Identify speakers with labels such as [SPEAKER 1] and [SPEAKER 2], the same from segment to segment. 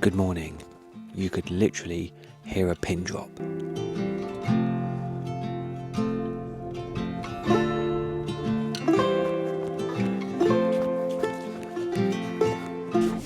[SPEAKER 1] Good morning. You could literally hear a pin drop.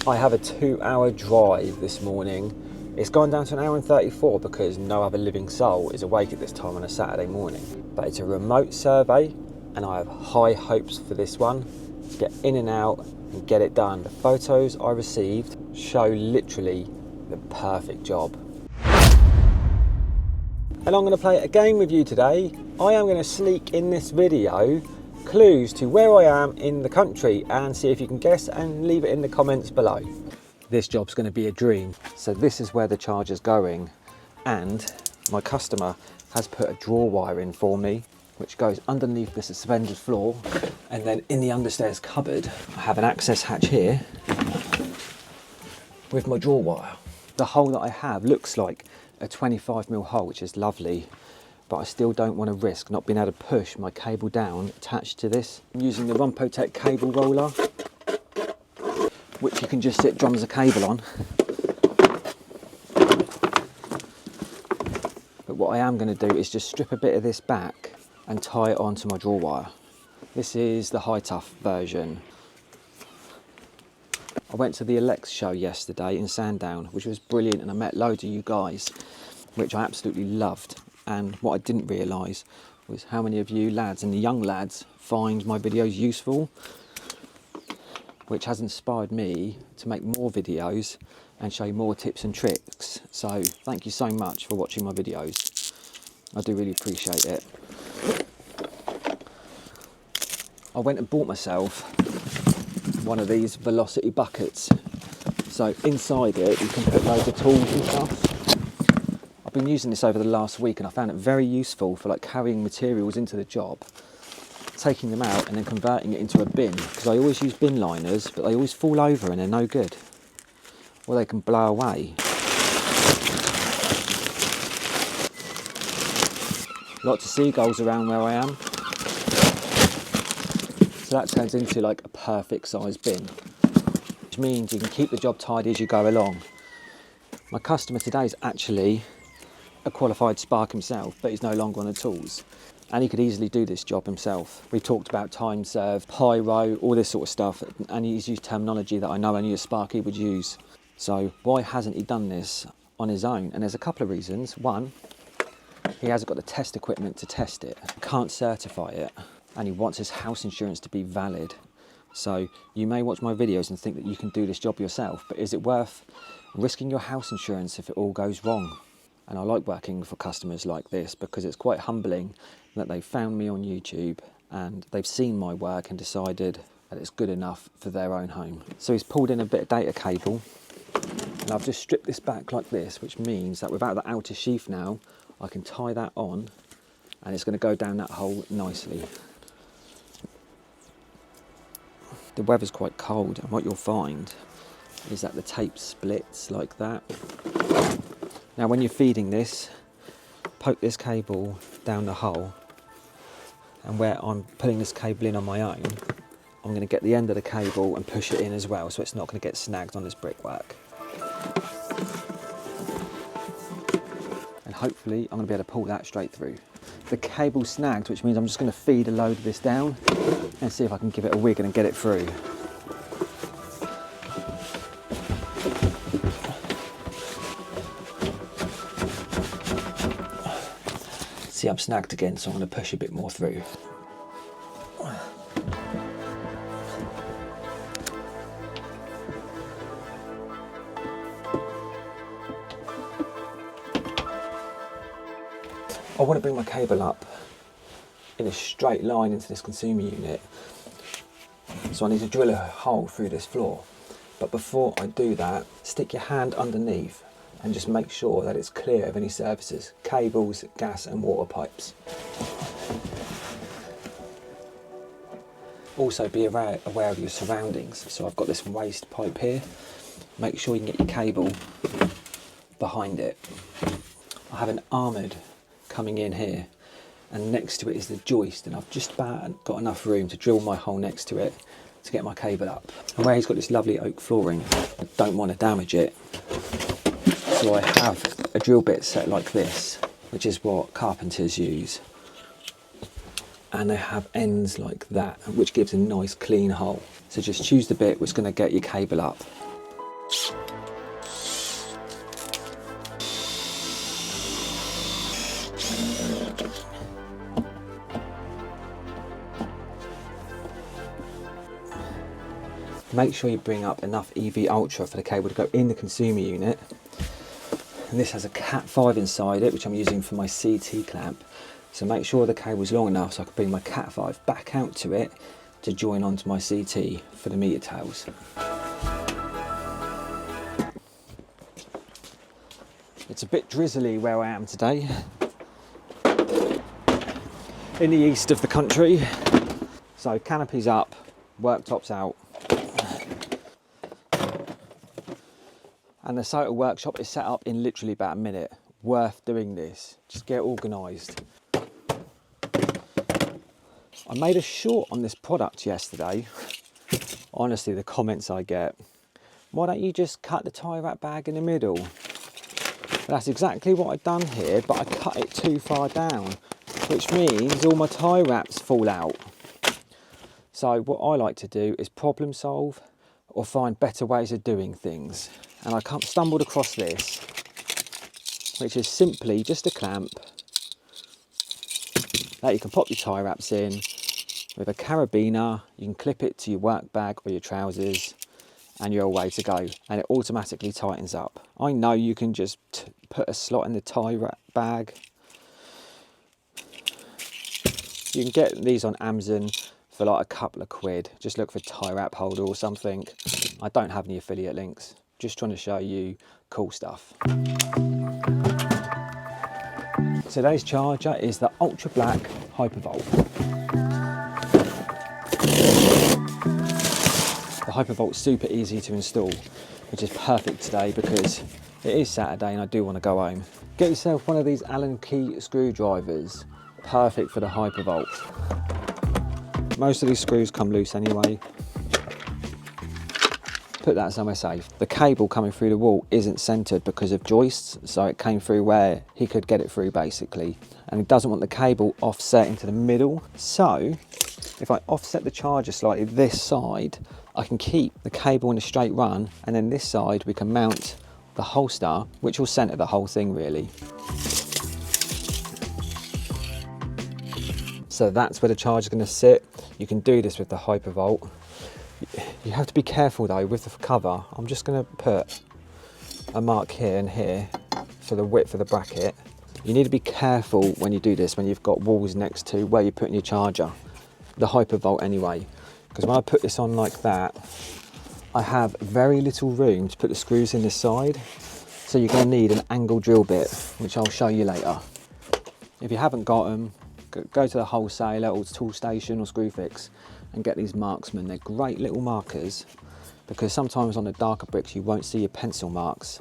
[SPEAKER 1] I have a 2-hour drive this morning. It's gone down to 1 hour and 34 because no other living soul is awake at this time on a Saturday morning. But it's a remote survey and I have high hopes for this one to get in and out and get it done. The photos I received show literally the perfect job. And I'm going to play a game with you today. I am going to sneak in this video clues to where I am in the country and see if you can guess and leave it in the comments below. This job's going to be a dream. So this is where the charger's going, and my customer has put a draw wire in for me which goes underneath the suspended floor, and then in the understairs cupboard I have an access hatch here with my draw wire. The hole that I have looks like a 25mm hole, which is lovely, but I still don't want to risk not being able to push my cable down attached to this. I'm using the Rompotech cable roller, which you can just sit drums of cable on. But what I am going to do is just strip a bit of this back and tie it onto my draw wire. This is the high tough version. I went to the Alex show yesterday in Sandown, which was brilliant, and I met loads of you guys, which I absolutely loved. And what I didn't realise was how many of you lads and the young lads find my videos useful, which has inspired me to make more videos and show you more tips and tricks. So thank you so much for watching my videos. I do really appreciate it. I went and bought myself one of these velocity buckets. So inside it you can put loads of tools and stuff. I've been using this over the last week and I found it very useful for like carrying materials into the job, taking them out and then converting it into a bin, because I always use bin liners but they always fall over and they're no good, or they can blow away. Lots of seagulls around where I am, so that turns into like a perfect size bin, which means you can keep the job tidy as you go along. My customer today is actually a qualified spark himself, but he's no longer on the tools, and he could easily do this job himself. We talked about time served, pyro, all this sort of stuff, and he's used terminology that I know only a sparky would use. So why hasn't he done this on his own? And there's a couple of reasons. One, he hasn't got the test equipment to test it, can't certify it, and he wants his house insurance to be valid. So you may watch my videos and think that you can do this job yourself, but is it worth risking your house insurance if it all goes wrong? And I like working for customers like this because it's quite humbling that they found me on YouTube and they've seen my work and decided that it's good enough for their own home. So he's pulled in a bit of data cable, and I've just stripped this back like this, which means that without the outer sheath now, I can tie that on and it's going to go down that hole nicely. The weather's quite cold, and what you'll find is that the tape splits like that. Now when you're feeding this, poke this cable down the hole, and where I'm putting this cable in on my own, I'm going to get the end of the cable and push it in as well, so it's not going to get snagged on this brickwork. And hopefully I'm going to be able to pull that straight through. The cable's snagged, which means I'm just going to feed a load of this down and see if I can give it a wiggle and get it through. See, I'm snagged again, so I'm going to push a bit more through. I want to bring my cable up in a straight line into this consumer unit, so I need to drill a hole through this floor. But before I do that, stick your hand underneath and just make sure that it's clear of any surfaces, cables, gas and water pipes. Also be aware of your surroundings. So I've got this waste pipe here. Make sure you can get your cable behind it. I have an armoured coming in here, and next to it is the joist, and I've just about got enough room to drill my hole next to it to get my cable up. And where he's got this lovely oak flooring, I don't want to damage it. So I have a drill bit set like this, which is what carpenters use. And they have ends like that, which gives a nice clean hole. So just choose the bit which is going to get your cable up. Make sure you bring up enough EV Ultra for the cable to go in the consumer unit. And this has a Cat 5 inside it, which I'm using for my CT clamp. So make sure the cable's long enough so I can bring my Cat 5 back out to it to join onto my CT for the meter tails. It's a bit drizzly where I am today, in the east of the country. So canopy's up, worktops out. And the SOTA workshop is set up in literally about a minute. Worth doing this, just get organised. I made a short on this product yesterday. Honestly, the comments I get, why don't you just cut the tie wrap bag in the middle? That's exactly what I've done here, but I cut it too far down, which means all my tie wraps fall out. So what I like to do is problem solve or find better ways of doing things. And I stumbled across this, which is simply just a clamp that you can pop your tie wraps in with a carabiner. You can clip it to your work bag or your trousers and you're away to go, and it automatically tightens up. I know you can just put a slot in the tie wrap bag. You can get these on Amazon for like a couple of quid. Just look for tie wrap holder or something. I don't have any affiliate links, just trying to show you cool stuff. Today's charger is the Ultra Black Hypervolt. The Hypervolt's super easy to install, which is perfect today because it is Saturday and I do want to go home. Get yourself one of these Allen key screwdrivers, perfect for the Hypervolt. Most of these screws come loose anyway. Put that somewhere safe. The cable coming through the wall isn't centered because of joists, so it came through where he could get it through basically. And he doesn't want the cable offset into the middle. So if I offset the charger slightly this side, I can keep the cable in a straight run, and then this side we can mount the holster, which will center the whole thing really. So that's where the charger is going to sit. You can do this with the Hypervolt. You have to be careful though with the cover. I'm just going to put a mark here and here for the width of the bracket. You need to be careful when you do this, when you've got walls next to where you're putting your charger, the Hypervolt anyway, because when I put this on like that, I have very little room to put the screws in this side, so you're going to need an angle drill bit, which I'll show you later. If you haven't got them, go to the wholesaler or tool station or Screwfix and get these Marksmen. They're great little markers because sometimes on the darker bricks you won't see your pencil marks.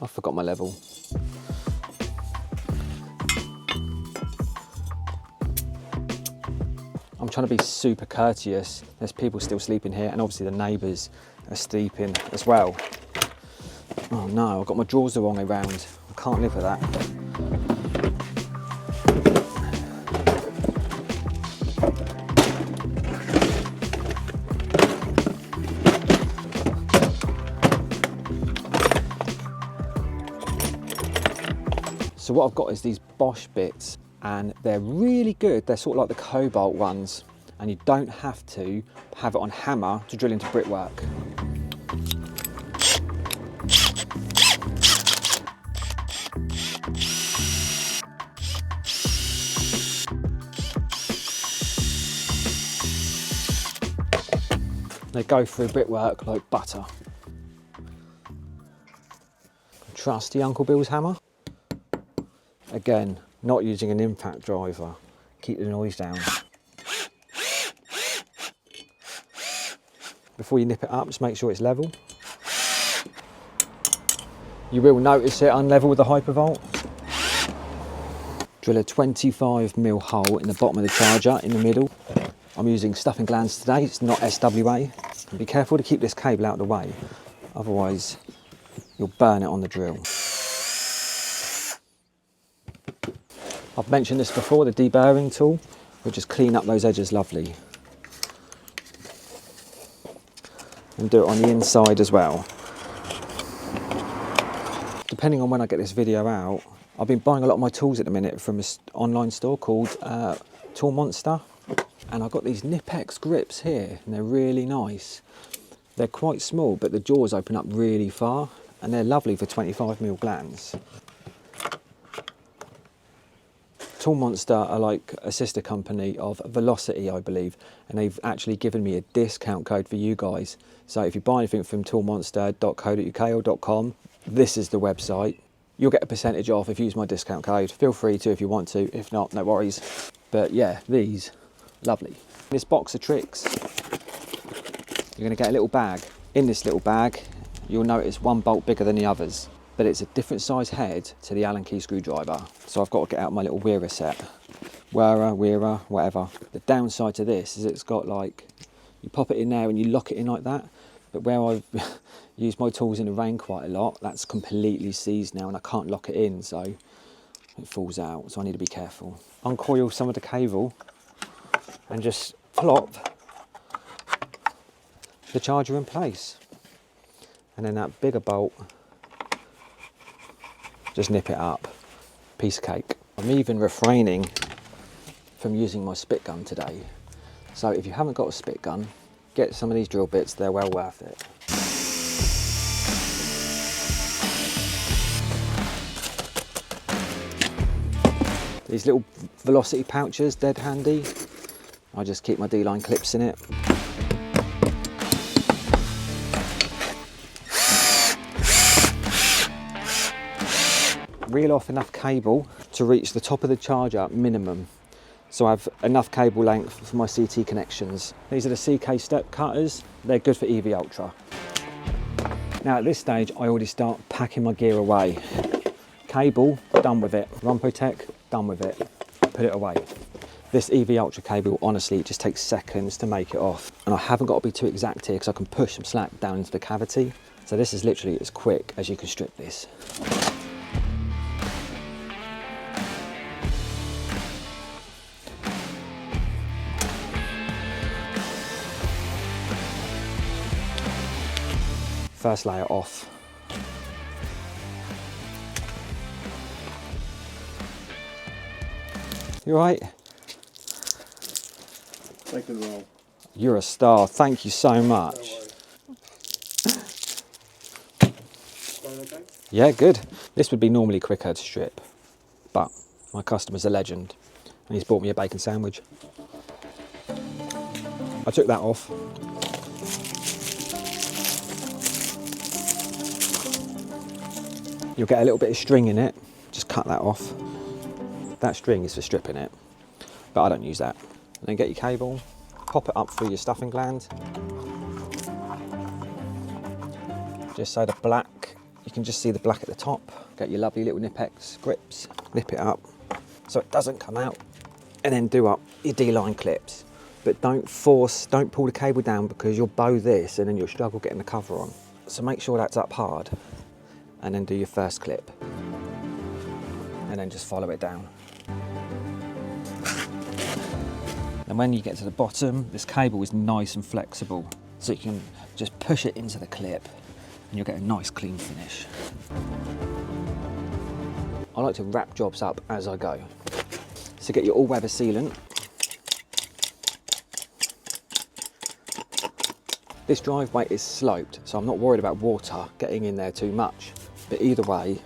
[SPEAKER 1] I forgot my level. I'm trying to be super courteous. There's people still sleeping here and obviously the neighbours are sleeping as well. Oh no, I've got my drawers the wrong way round. I can't live with that. So what I've got is these Bosch bits, and they're really good. They're sort of like the Cobalt ones, and you don't have to have it on hammer to drill into brickwork. They go through brickwork like butter. Trusty Uncle Bill's hammer. Again, not using an impact driver. Keep the noise down. Before you nip it up, just make sure it's level. You will notice it unlevel with the Hypervolt. Drill a 25mm hole in the bottom of the charger in the middle. I'm using stuffing glands today, it's not SWA. And be careful to keep this cable out of the way, otherwise you'll burn it on the drill. I've mentioned this before, the deburring tool will just clean up those edges lovely. And do it on the inside as well. Depending on when I get this video out, I've been buying a lot of my tools at the minute from an online store called Tool Monster. And I've got these Nipex grips here, and they're really nice. They're quite small, but the jaws open up really far, and they're lovely for 25mm glands. Tool Monster are like a sister company of Velocity, I believe, and they've actually given me a discount code for you guys. So if you buy anything from toolmonster.co.uk or .com, this is the website. You'll get a percentage off if you use my discount code. Feel free to if you want to, if not, no worries. But yeah, these, lovely. This box of tricks, you're gonna get a little bag. In this little bag, you'll notice one bolt bigger than the others, but it's a different size head to the Allen key screwdriver. So I've got to get out my little Wearer set. Wearer, whatever. The downside to this is it's got like, you pop it in there and you lock it in like that, but where I've used my tools in the rain quite a lot, that's completely seized now and I can't lock it in, so it falls out, so I need to be careful. Uncoil some of the cable and just plop the charger in place. And then that bigger bolt, just nip it up. Piece of cake. I'm even refraining from using my spit gun today. So if you haven't got a spit gun, get some of these drill bits, they're well worth it. These little Velocity pouches, dead handy. I just keep my D-line clips in it. Reel off enough cable to reach the top of the charger minimum. So I have enough cable length for my CT connections. These are the CK step cutters. They're good for EV Ultra. Now at this stage, I already start packing my gear away. Cable, done with it. Rumpotech, done with it. Put it away. This EV Ultra cable, honestly, it just takes seconds to make it off. And I haven't got to be too exact here because I can push some slack down into the cavity. So this is literally as quick as you can strip this. First layer off. You all right?
[SPEAKER 2] Thank you, Roll.
[SPEAKER 1] You're a star. Thank you so much.
[SPEAKER 2] Okay?
[SPEAKER 1] Yeah, good. This would be normally quicker to strip, but my customer's a legend and he's bought me a bacon sandwich. I took that off. You'll get a little bit of string in it, just cut that off. That string is for stripping it, but I don't use that. And then get your cable, pop it up through your stuffing gland. Just so the black, you can just see the black at the top. Get your lovely little Nipex grips, nip it up so it doesn't come out. And then do up your D-line clips. But don't pull the cable down because you'll bow this and then you'll struggle getting the cover on. So make sure that's up hard. And then do your first clip and then just follow it down. And when you get to the bottom, this cable is nice and flexible, so you can just push it into the clip and you'll get a nice clean finish. I like to wrap jobs up as I go. So get your all-weather sealant. This driveway is sloped, so I'm not worried about water getting in there too much. But either way,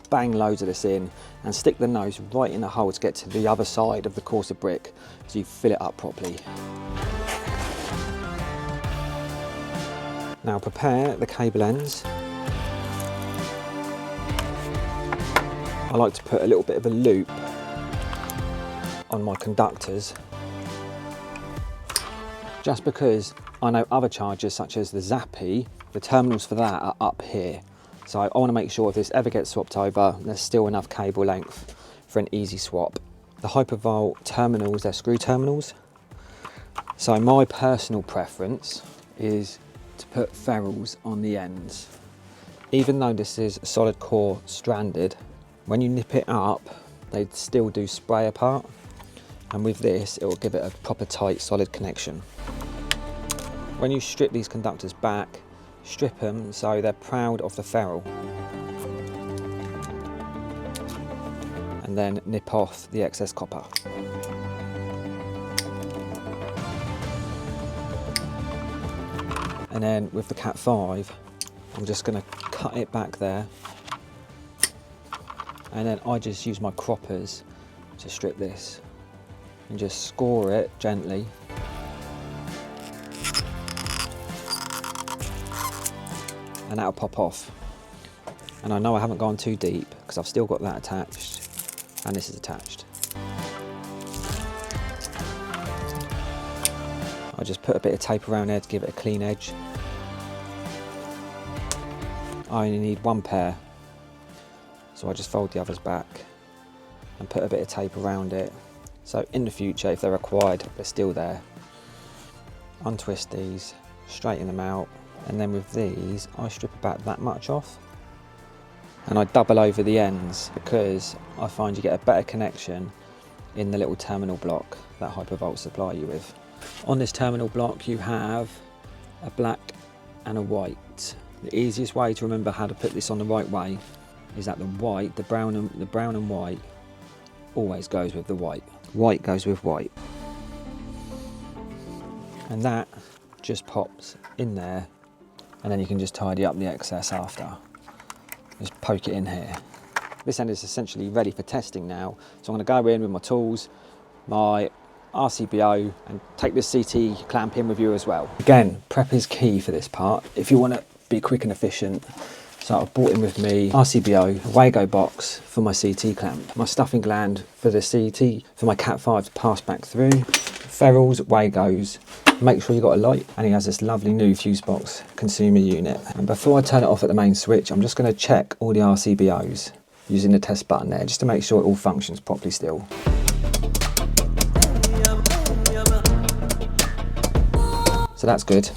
[SPEAKER 1] bang loads of this in and stick the nose right in the hole to get to the other side of the course of brick so you fill it up properly. Now prepare the cable ends. I like to put a little bit of a loop on my conductors, just because I know other chargers such as the Zappi, the terminals for that are up here. So I want to make sure if this ever gets swapped over, there's still enough cable length for an easy swap. The hypervolt terminals, they're screw terminals. So my personal preference is to put ferrules on the ends. Even though this is solid core stranded, when you nip it up, they still do spray apart. And with this, it will give it a proper tight, solid connection. When you strip these conductors back, strip them so they're proud of the ferrule. And then nip off the excess copper. And then with the Cat 5, I'm just going to cut it back there. And then I just use my croppers to strip this. And just score it gently. And that'll pop off. And I know I haven't gone too deep because I've still got that attached. And this is attached. I just put a bit of tape around there to give it a clean edge. I only need one pair, so I just fold the others back and put a bit of tape around it. So in the future, if they're required, they're still there. Untwist these, straighten them out, and then with these, I strip about that much off. And I double over the ends because I find you get a better connection in the little terminal block that Hypervolt supply you with. On this terminal block you have a black and a white. The easiest way to remember how to put this on the right way is that the white, the brown and white always goes with the white. White goes with white. And that just pops in there, and then you can just tidy up the excess after. Just poke it in here. This end is essentially ready for testing now. So I'm going to go in with my tools, my RCBO, and take this CT clamp in with you as well. Again, prep is key for this part. If you want to be quick and efficient, so I've brought in with me RCBO, a Wago box for my CT clamp, my stuffing gland for the CT, for my Cat 5 to pass back through, ferrules, Wagos. Make sure you've got a light, and he has this lovely new fuse box consumer unit. And before I turn it off at the main switch, I'm just going to check all the RCBOs using the test button there, just to make sure it all functions properly still. So that's good.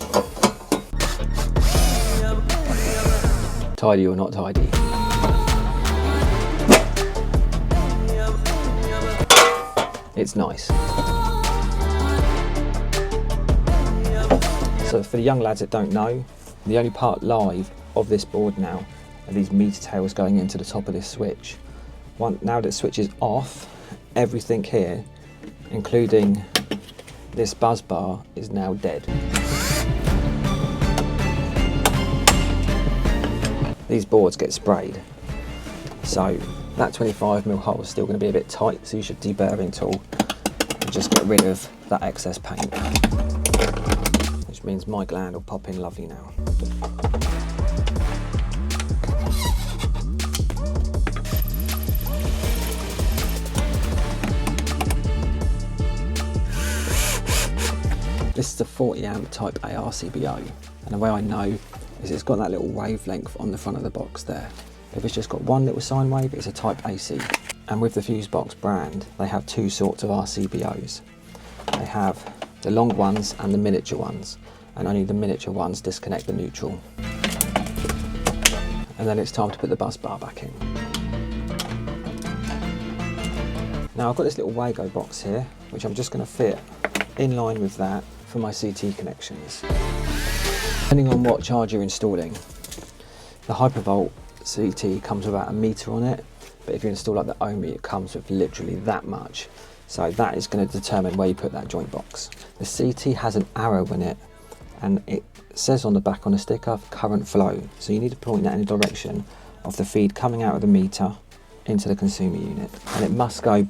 [SPEAKER 1] Tidy or not tidy? It's nice. So for the young lads that don't know, the only part live of this board now are these meter tails going into the top of this switch. Now that the switch is off, everything here, including this buzz bar, is now dead. These boards get sprayed, so that 25mm hole is still going to be a bit tight, so you should deburring tool and just get rid of that excess paint. Which means my gland will pop in lovely now. This is a 40 amp type A RCBO, and the way I know is it's got that little wavelength on the front of the box there. If it's just got one little sine wave, it's a type AC. And with the Fusebox brand, they have two sorts of RCBOs. They have the long ones and the miniature ones, and only the miniature ones disconnect the neutral. And then it's time to put the bus bar back in. Now I've got this little Wago box here, which I'm just going to fit in line with that for my CT connections. Depending on what charge you're installing, the Hypervolt CT comes with about 1 meter on it, but if you install like the Ohmi, it comes with literally that much. So that is going to determine where you put that joint box. The CT has an arrow in it, and it says on the back on the sticker, current flow. So you need to point that in the direction of the feed coming out of the meter into the consumer unit. And it must go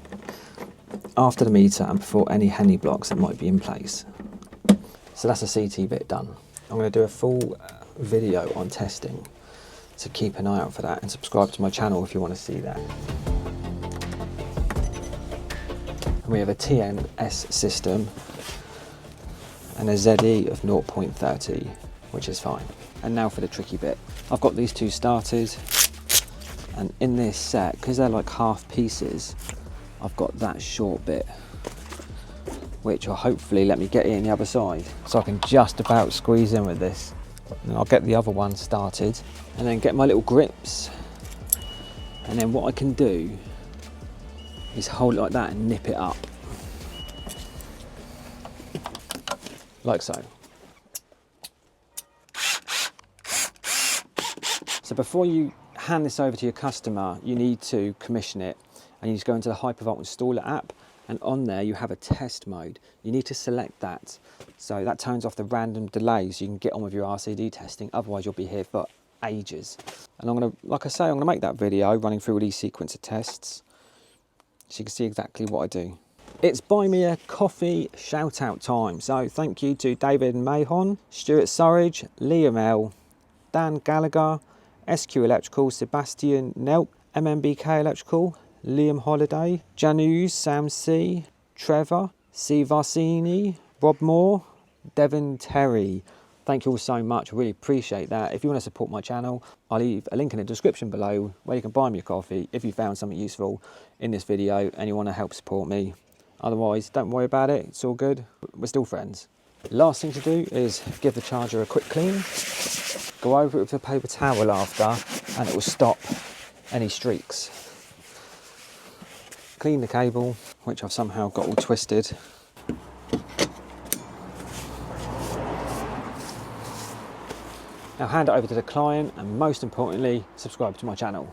[SPEAKER 1] after the meter and before any Henny blocks that might be in place. So that's the CT bit done. I'm going to do a full video on testing, so keep an eye out for that, and subscribe to my channel if you want to see that. And we have a TNS system and a ZE of 0.30, which is fine. And now for the tricky bit. I've got these two starters, and in this set, because they're like half pieces, I've got that short bit, which will hopefully let me get in the other side. So I can just about squeeze in with this. And I'll get the other one started and then get my little grips. And then what I can do is hold it like that and nip it up. Like so. So before you hand this over to your customer, you need to commission it, and you just go into the Hypervolt Installer app, and on there you have a test mode. You need to select that, so that turns off the random delays so you can get on with your RCD testing, otherwise you'll be here for ages. And I'm gonna, like I say, I'm gonna make that video running through all these sequence of tests so you can see exactly what I do. It's buy me a coffee shout out time. So thank you to David Mahon, Stuart Surridge, Liam L, Dan Gallagher, SQ Electrical, Sebastian Nelk, MMBK Electrical, Liam Holiday, Janus, Sam C, Trevor, C Varsini, Rob Moore, Devon Terry. Thank you all so much, I really appreciate that. If you want to support my channel, I'll leave a link in the description below where you can buy me a coffee if you found something useful in this video and you want to help support me. Otherwise, don't worry about it, it's all good, we're still friends. Last thing to do is give the charger a quick clean, go over it with a paper towel after, and it will stop any streaks. Clean the cable, which I've somehow got all twisted. Now hand it over to the client, and most importantly, subscribe to my channel.